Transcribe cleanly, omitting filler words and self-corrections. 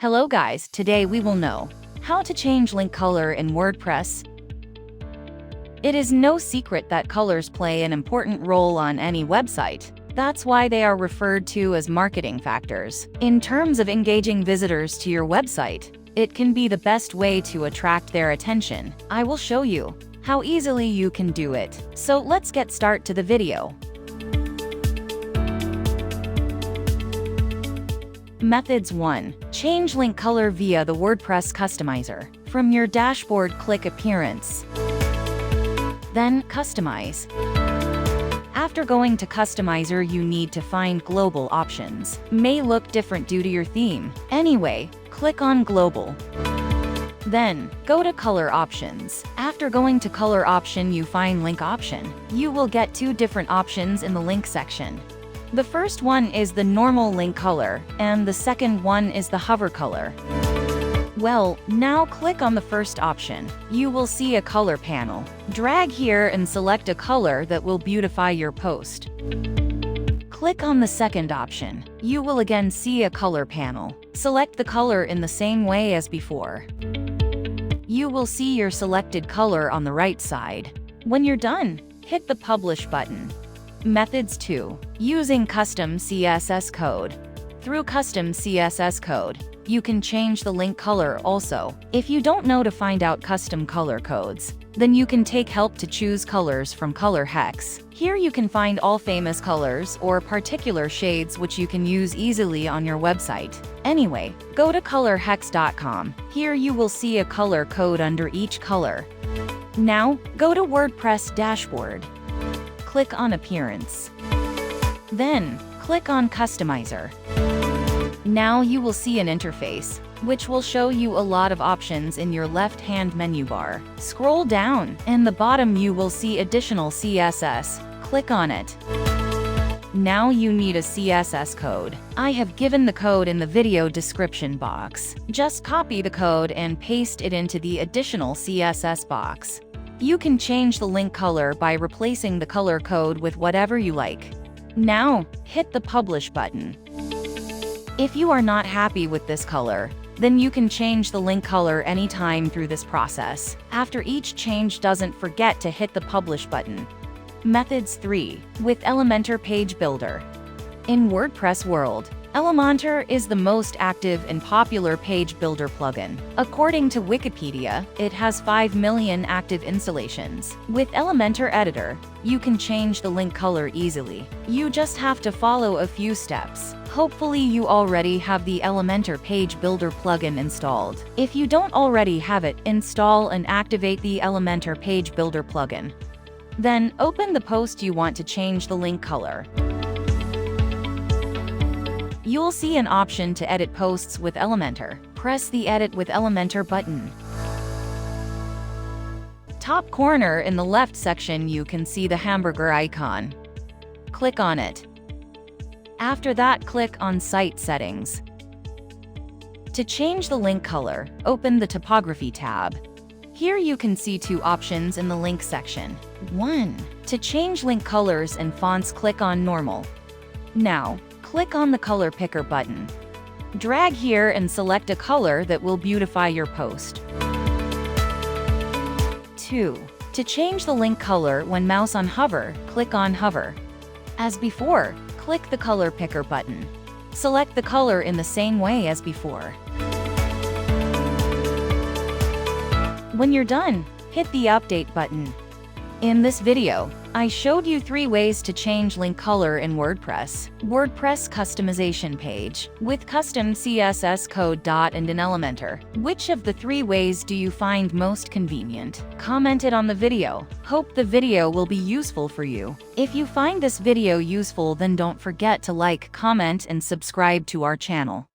Hello guys, today we will know how to change link color in WordPress. It is no secret that colors play an important role on any website. That's why they are referred to as marketing factors. In terms of engaging visitors to your website, it can be the best way to attract their attention. I will show you how easily you can do it. So let's get started to the video. Methods 1. Change link color via the WordPress customizer. From your dashboard, click Appearance. Then Customize. After going to Customizer, you need to find Global options. May look different due to your theme. Anyway, click on Global. Then, go to Color Options. After going to Color option, you find Link option. You will get two different options in the link section. The first one is the normal link color, and the second one is the hover color. Well, now click on the first option. You will see a color panel. Drag here and select a color that will beautify your post. Click on the second option. You will again see a color panel. Select the color in the same way as before. You will see your selected color on the right side. When you're done, hit the Publish button. Methods 2. Using custom CSS code. Through custom CSS code, you can change the link color also. If you don't know to find out custom color codes, then you can take help to choose colors from Color Hex. Here you can find all famous colors or particular shades which you can use easily on your website. Anyway, go to colorhex.com. Here you will see a color code under each color. Now, go to WordPress dashboard. Click on Appearance. Then, click on Customizer. Now you will see an interface, which will show you a lot of options in your left-hand menu bar. Scroll down, and the bottom you will see additional CSS. Click on it. Now you need a CSS code. I have given the code in the video description box. Just copy the code and paste it into the additional CSS box. You can change the link color by replacing the color code with whatever you like. Now, hit the Publish button. If you are not happy with this color, then you can change the link color anytime through this process. After each change, don't forget to hit the Publish button. Methods 3. With Elementor Page Builder. In WordPress world, Elementor is the most active and popular page builder plugin. According to Wikipedia, it has 5 million active installations. With Elementor Editor, you can change the link color easily. You just have to follow a few steps. Hopefully you already have the Elementor Page Builder plugin installed. If you don't already have it, install and activate the Elementor Page Builder plugin. Then, open the post you want to change the link color. You'll see an option to edit posts with Elementor. Press the Edit with Elementor button. Top corner in the left section you can see the hamburger icon. Click on it. After that, click on Site Settings. To change the link color, open the Typography tab. Here you can see two options in the link section. 1. To change link colors and fonts, click on Normal. Now, click on the Color Picker button. Drag here and select a color that will beautify your post. 2. To change the link color when mouse on hover, click on Hover. As before, click the Color Picker button. Select the color in the same way as before. When you're done, hit the Update button. In this video, I showed you 3 ways to change link color in WordPress. WordPress customization page, with custom CSS code and an Elementor. Which of the 3 ways do you find most convenient? Comment it on the video. Hope the video will be useful for you. If you find this video useful, then don't forget to like, comment, and subscribe to our channel.